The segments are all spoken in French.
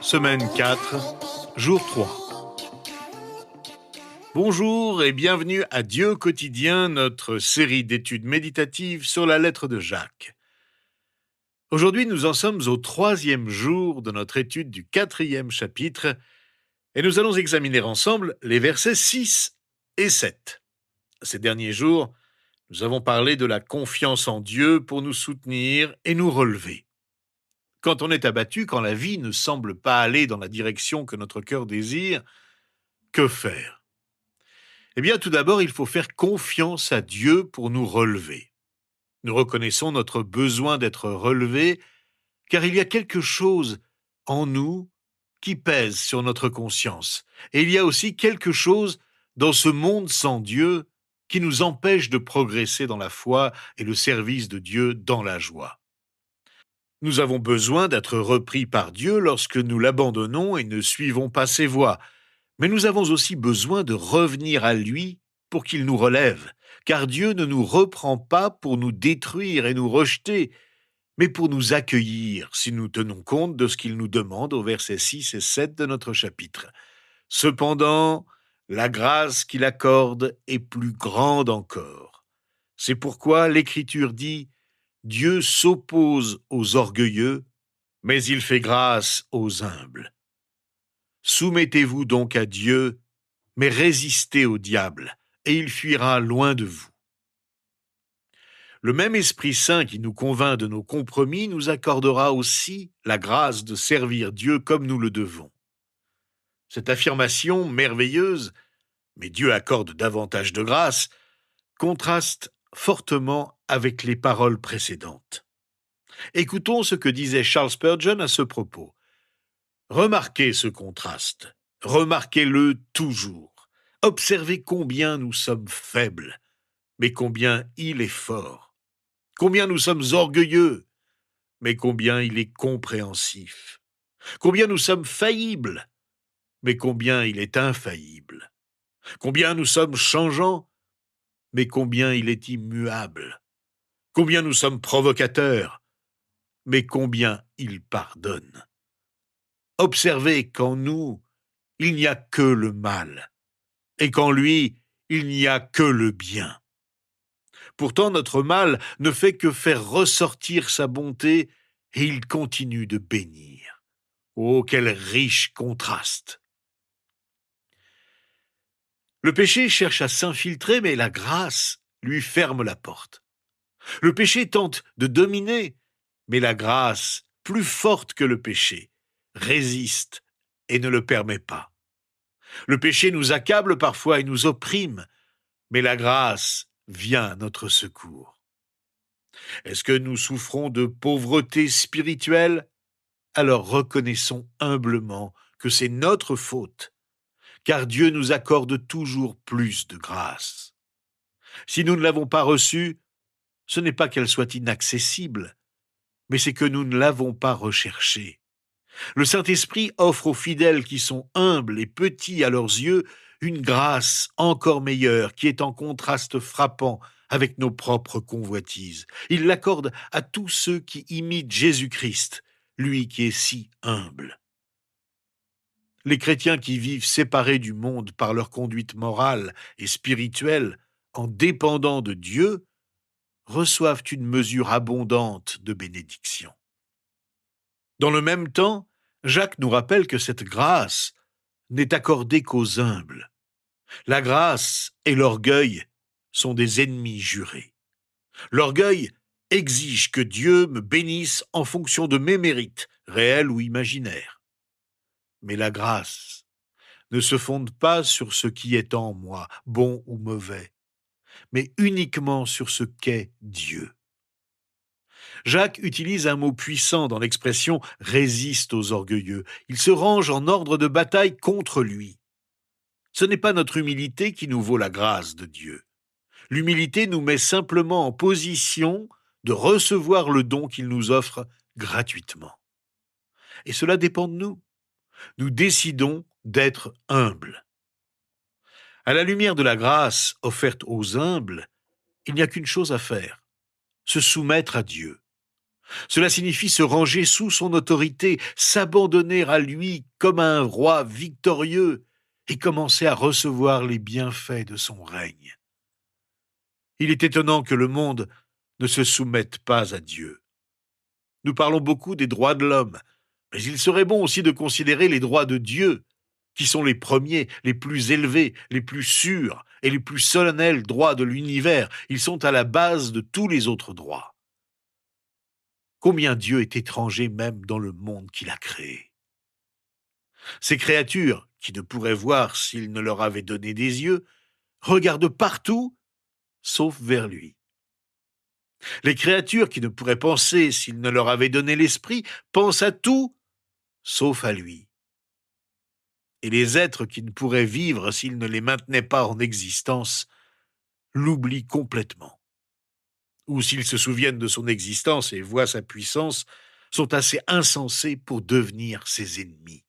Semaine 4, jour 3. Bonjour et bienvenue à Dieu quotidien, notre série d'études méditatives sur la lettre de Jacques. Aujourd'hui, nous en sommes au 3e jour de notre étude du 4e chapitre et nous allons examiner ensemble les versets 6 et 7. Ces derniers jours, nous avons parlé de la confiance en Dieu pour nous soutenir et nous relever. Quand on est abattu, quand la vie ne semble pas aller dans la direction que notre cœur désire, que faire ? Eh bien, tout d'abord, il faut faire confiance à Dieu pour nous relever. Nous reconnaissons notre besoin d'être relevés, car il y a quelque chose en nous qui pèse sur notre conscience. Et il y a aussi quelque chose dans ce monde sans Dieu qui nous empêche de progresser dans la foi et le service de Dieu dans la joie. Nous avons besoin d'être repris par Dieu lorsque nous l'abandonnons et ne suivons pas ses voies. Mais nous avons aussi besoin de revenir à lui pour qu'il nous relève, car Dieu ne nous reprend pas pour nous détruire et nous rejeter, mais pour nous accueillir si nous tenons compte de ce qu'il nous demande au versets 6 et 7 de notre chapitre. Cependant, la grâce qu'il accorde est plus grande encore. C'est pourquoi l'Écriture dit « Dieu s'oppose aux orgueilleux, mais il fait grâce aux humbles. » Soumettez-vous donc à Dieu, mais résistez au diable, et il fuira loin de vous. Le même Esprit Saint qui nous convainc de nos compromis nous accordera aussi la grâce de servir Dieu comme nous le devons. Cette affirmation merveilleuse, mais Dieu accorde davantage de grâce, contraste fortement avec les paroles précédentes. Écoutons ce que disait Charles Spurgeon à ce propos. Remarquez ce contraste, remarquez-le toujours. Observez combien nous sommes faibles, mais combien il est fort. Combien nous sommes orgueilleux, mais combien il est compréhensif. Combien nous sommes faillibles, mais combien il est infaillible. Combien nous sommes changeants, mais combien il est immuable. Combien nous sommes provocateurs, mais combien il pardonne. Observez qu'en nous, il n'y a que le mal, et qu'en lui, il n'y a que le bien. Pourtant, notre mal ne fait que faire ressortir sa bonté, et il continue de bénir. Oh, quel riche contraste! Le péché cherche à s'infiltrer, mais la grâce lui ferme la porte. Le péché tente de dominer, mais la grâce, plus forte que le péché, résiste et ne le permet pas. Le péché nous accable parfois et nous opprime, mais la grâce vient à notre secours. Est-ce que nous souffrons de pauvreté spirituelle ? Alors reconnaissons humblement que c'est notre faute, car Dieu nous accorde toujours plus de grâce. Si nous ne l'avons pas reçue, ce n'est pas qu'elle soit inaccessible, mais c'est que nous ne l'avons pas recherchée. Le Saint-Esprit offre aux fidèles qui sont humbles et petits à leurs yeux une grâce encore meilleure qui est en contraste frappant avec nos propres convoitises. Il l'accorde à tous ceux qui imitent Jésus-Christ, lui qui est si humble. Les chrétiens qui vivent séparés du monde par leur conduite morale et spirituelle, en dépendant de Dieu, reçoivent une mesure abondante de bénédiction. Dans le même temps, Jacques nous rappelle que cette grâce n'est accordée qu'aux humbles. La grâce et l'orgueil sont des ennemis jurés. L'orgueil exige que Dieu me bénisse en fonction de mes mérites, réels ou imaginaires. Mais la grâce ne se fonde pas sur ce qui est en moi, bon ou mauvais, mais uniquement sur ce qu'est Dieu. Jacques utilise un mot puissant dans l'expression « résiste aux orgueilleux ». Il se range en ordre de bataille contre lui. Ce n'est pas notre humilité qui nous vaut la grâce de Dieu. L'humilité nous met simplement en position de recevoir le don qu'il nous offre gratuitement. Et cela dépend de nous. Nous décidons d'être humbles. À la lumière de la grâce offerte aux humbles, il n'y a qu'une chose à faire, se soumettre à Dieu. Cela signifie se ranger sous son autorité, s'abandonner à lui comme à un roi victorieux et commencer à recevoir les bienfaits de son règne. Il est étonnant que le monde ne se soumette pas à Dieu. Nous parlons beaucoup des droits de l'homme, mais il serait bon aussi de considérer les droits de Dieu, qui sont les premiers, les plus élevés, les plus sûrs et les plus solennels droits de l'univers. Ils sont à la base de tous les autres droits. Combien Dieu est étranger même dans le monde qu'il a créé. Ces créatures, qui ne pourraient voir s'il ne leur avait donné des yeux, regardent partout, sauf vers lui. Les créatures qui ne pourraient penser s'il ne leur avait donné l'esprit, pensent à tout, sauf à lui. Et les êtres qui ne pourraient vivre s'il ne les maintenait pas en existence, l'oublient complètement. Ou s'ils se souviennent de son existence et voient sa puissance, sont assez insensés pour devenir ses ennemis.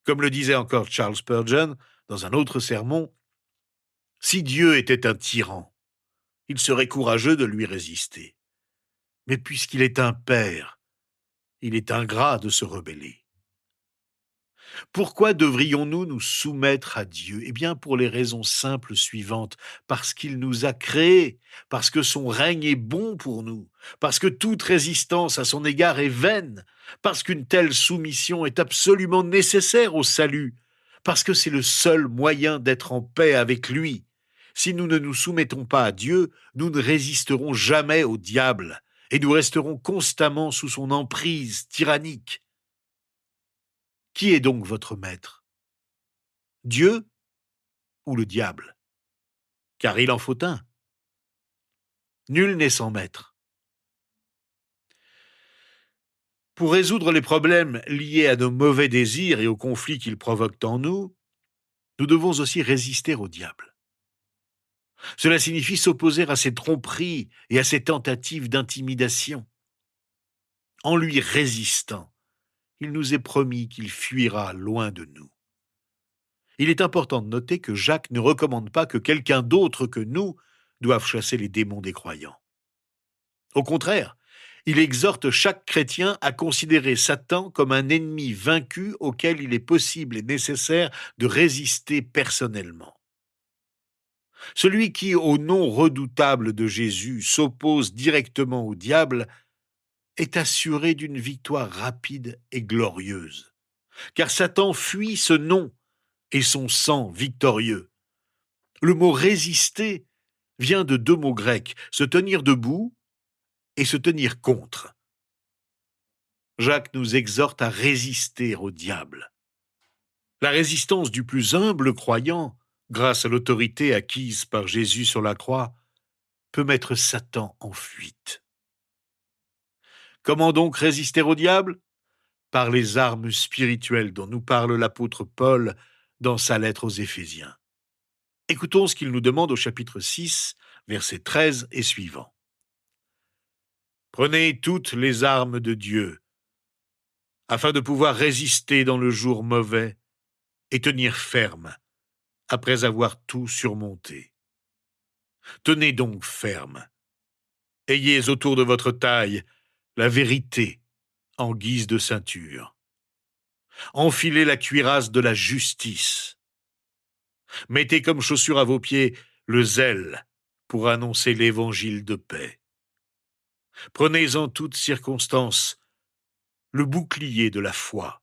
Comme le disait encore Charles Spurgeon dans un autre sermon, « Si Dieu était un tyran, il serait courageux de lui résister. Mais puisqu'il est un père, il est ingrat de se rebeller. » Pourquoi devrions-nous nous soumettre à Dieu? Eh bien, pour les raisons simples suivantes. Parce qu'il nous a créés, parce que son règne est bon pour nous, parce que toute résistance à son égard est vaine, parce qu'une telle soumission est absolument nécessaire au salut, parce que c'est le seul moyen d'être en paix avec lui. Si nous ne nous soumettons pas à Dieu, nous ne résisterons jamais au diable, et nous resterons constamment sous son emprise tyrannique. Qui est donc votre maître? Dieu ou le diable? Car il en faut un. Nul n'est sans maître. Pour résoudre les problèmes liés à nos mauvais désirs et aux conflits qu'ils provoquent en nous, nous devons aussi résister au diable. Cela signifie s'opposer à ses tromperies et à ses tentatives d'intimidation. En lui résistant, il nous est promis qu'il fuira loin de nous. Il est important de noter que Jacques ne recommande pas que quelqu'un d'autre que nous doive chasser les démons des croyants. Au contraire, il exhorte chaque chrétien à considérer Satan comme un ennemi vaincu auquel il est possible et nécessaire de résister personnellement. Celui qui, au nom redoutable de Jésus, s'oppose directement au diable est assuré d'une victoire rapide et glorieuse, car Satan fuit ce nom et son sang victorieux. Le mot résister vient de deux mots grecs, se tenir debout et se tenir contre. Jacques nous exhorte à résister au diable. La résistance du plus humble croyant, grâce à l'autorité acquise par Jésus sur la croix, peut mettre Satan en fuite. Comment donc résister au diable? Par les armes spirituelles dont nous parle l'apôtre Paul dans sa lettre aux Éphésiens. Écoutons ce qu'il nous demande au chapitre 6, versets 13 et suivants. Prenez toutes les armes de Dieu, afin de pouvoir résister dans le jour mauvais et tenir ferme, après avoir tout surmonté. Tenez donc ferme. Ayez autour de votre taille la vérité en guise de ceinture. Enfilez la cuirasse de la justice. Mettez comme chaussure à vos pieds le zèle pour annoncer l'évangile de paix. Prenez en toutes circonstances le bouclier de la foi,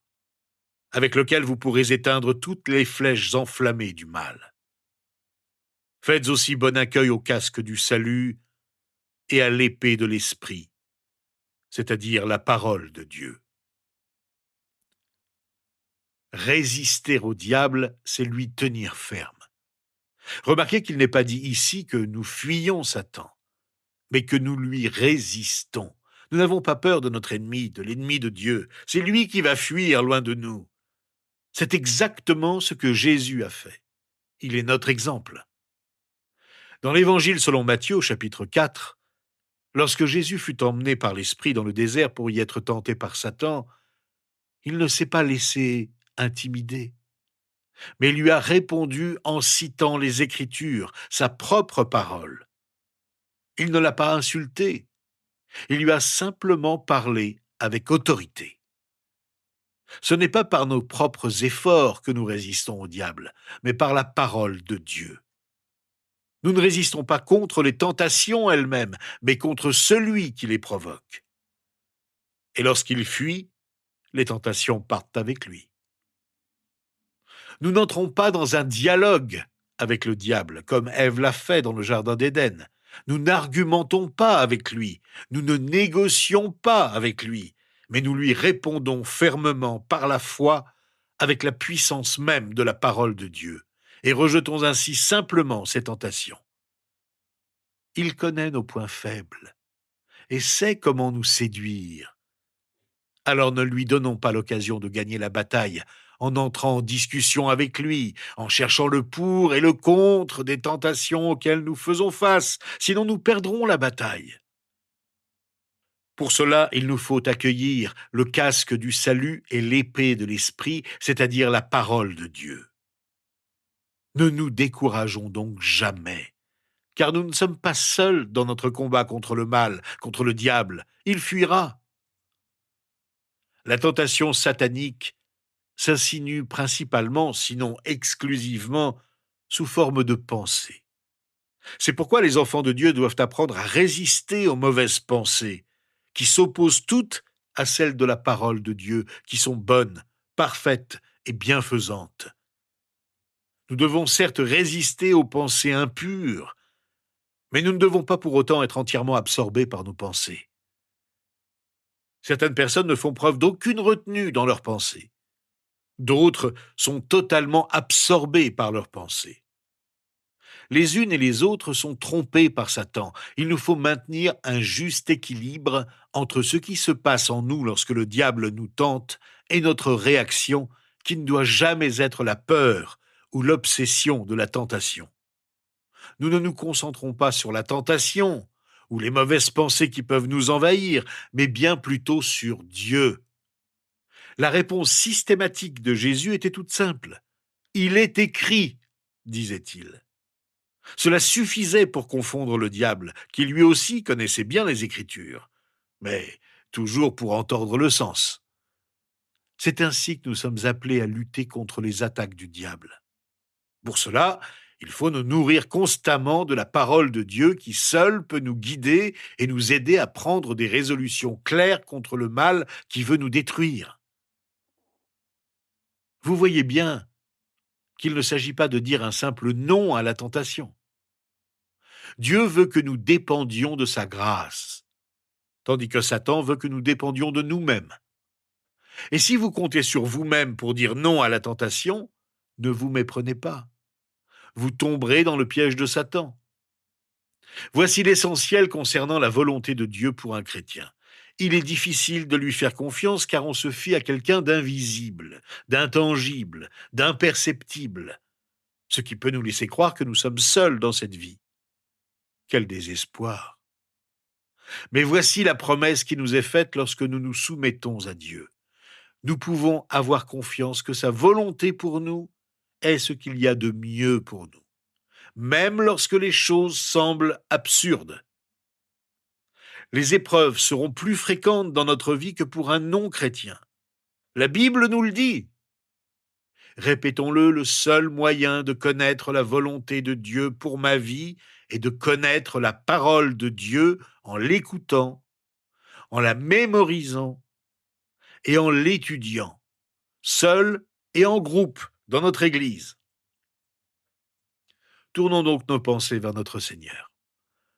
avec lequel vous pourrez éteindre toutes les flèches enflammées du mal. Faites aussi bon accueil au casque du salut et à l'épée de l'esprit, c'est-à-dire la parole de Dieu. Résister au diable, c'est lui tenir ferme. Remarquez qu'il n'est pas dit ici que nous fuyons Satan, mais que nous lui résistons. Nous n'avons pas peur de notre ennemi, de l'ennemi de Dieu. C'est lui qui va fuir loin de nous. C'est exactement ce que Jésus a fait. Il est notre exemple. Dans l'Évangile selon Matthieu, au chapitre 4, lorsque Jésus fut emmené par l'Esprit dans le désert pour y être tenté par Satan, il ne s'est pas laissé intimider, mais lui a répondu en citant les Écritures, sa propre parole. Il ne l'a pas insulté, Il lui a simplement parlé avec autorité. Ce n'est pas par nos propres efforts que nous résistons au diable, mais par la parole de Dieu. Nous ne résistons pas contre les tentations elles-mêmes, mais contre celui qui les provoque. Et lorsqu'il fuit, les tentations partent avec lui. Nous n'entrons pas dans un dialogue avec le diable, comme Ève l'a fait dans le jardin d'Éden. Nous n'argumentons pas avec lui, nous ne négocions pas avec lui, mais nous lui répondons fermement par la foi avec la puissance même de la parole de Dieu, et rejetons ainsi simplement ses tentations. Il connaît nos points faibles et sait comment nous séduire. Alors ne lui donnons pas l'occasion de gagner la bataille en entrant en discussion avec lui, en cherchant le pour et le contre des tentations auxquelles nous faisons face, sinon nous perdrons la bataille. Pour cela, il nous faut accueillir le casque du salut et l'épée de l'esprit, c'est-à-dire la parole de Dieu. Ne nous décourageons donc jamais, car nous ne sommes pas seuls dans notre combat contre le mal, contre le diable. Il fuira. La tentation satanique s'insinue principalement, sinon exclusivement, sous forme de pensée. C'est pourquoi les enfants de Dieu doivent apprendre à résister aux mauvaises pensées, qui s'opposent toutes à celles de la parole de Dieu, qui sont bonnes, parfaites et bienfaisantes. Nous devons certes résister aux pensées impures, mais nous ne devons pas pour autant être entièrement absorbés par nos pensées. Certaines personnes ne font preuve d'aucune retenue dans leurs pensées. D'autres sont totalement absorbées par leurs pensées. Les unes et les autres sont trompées par Satan. Il nous faut maintenir un juste équilibre entre ce qui se passe en nous lorsque le diable nous tente et notre réaction, qui ne doit jamais être la peur ou l'obsession de la tentation. Nous ne nous concentrons pas sur la tentation ou les mauvaises pensées qui peuvent nous envahir, mais bien plutôt sur Dieu. La réponse systématique de Jésus était toute simple. « Il est écrit », disait-il. Cela suffisait pour confondre le diable, qui lui aussi connaissait bien les Écritures, mais toujours pour en tordre le sens. C'est ainsi que nous sommes appelés à lutter contre les attaques du diable. Pour cela, il faut nous nourrir constamment de la parole de Dieu qui seule peut nous guider et nous aider à prendre des résolutions claires contre le mal qui veut nous détruire. Vous voyez bien qu'il ne s'agit pas de dire un simple non à la tentation. Dieu veut que nous dépendions de sa grâce, tandis que Satan veut que nous dépendions de nous-mêmes. Et si vous comptez sur vous-même pour dire non à la tentation, ne vous méprenez pas. Vous tomberez dans le piège de Satan. Voici l'essentiel concernant la volonté de Dieu pour un chrétien. Il est difficile de lui faire confiance car on se fie à quelqu'un d'invisible, d'intangible, d'imperceptible, ce qui peut nous laisser croire que nous sommes seuls dans cette vie. Quel désespoir! Mais voici la promesse qui nous est faite lorsque nous nous soumettons à Dieu. Nous pouvons avoir confiance que sa volonté pour nous est ce qu'il y a de mieux pour nous, même lorsque les choses semblent absurdes. Les épreuves seront plus fréquentes dans notre vie que pour un non-chrétien. La Bible nous le dit. Répétons-le, le seul moyen de connaître la volonté de Dieu pour ma vie est de connaître la parole de Dieu en l'écoutant, en la mémorisant et en l'étudiant, seul et en groupe dans notre Église. Tournons donc nos pensées vers notre Seigneur.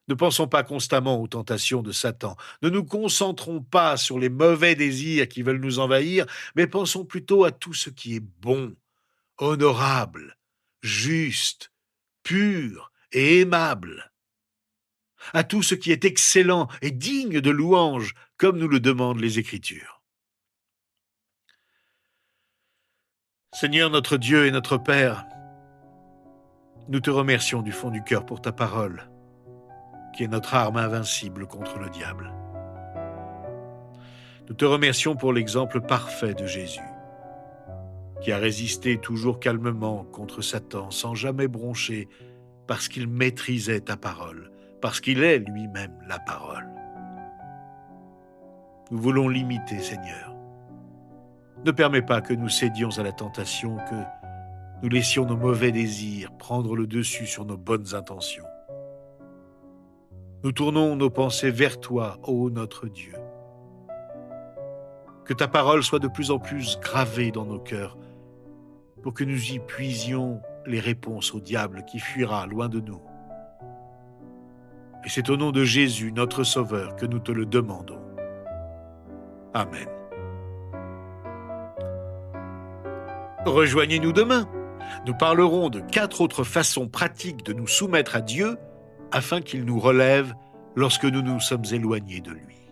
Ne pensons pas constamment aux tentations de Satan. Ne nous concentrons pas sur les mauvais désirs qui veulent nous envahir, mais pensons plutôt à tout ce qui est bon, honorable, juste, pur et aimable, à tout ce qui est excellent et digne de louange, comme nous le demandent les Écritures. Seigneur notre Dieu et notre Père, nous te remercions du fond du cœur pour ta parole, qui est notre arme invincible contre le diable. Nous te remercions pour l'exemple parfait de Jésus, qui a résisté toujours calmement contre Satan sans jamais broncher, parce qu'il maîtrisait ta parole, parce qu'il est lui-même la parole. nous voulons l'imiter, Seigneur. Ne permets pas que nous cédions à la tentation, que nous laissions nos mauvais désirs prendre le dessus sur nos bonnes intentions. Nous tournons nos pensées vers toi, ô notre Dieu. Que ta parole soit de plus en plus gravée dans nos cœurs, pour que nous y puisions les réponses au diable qui fuira loin de nous. Et c'est au nom de Jésus, notre Sauveur, que nous te le demandons. Amen. Rejoignez-nous demain. Nous parlerons de 4 autres façons pratiques de nous soumettre à Dieu afin qu'il nous relève lorsque nous nous sommes éloignés de lui.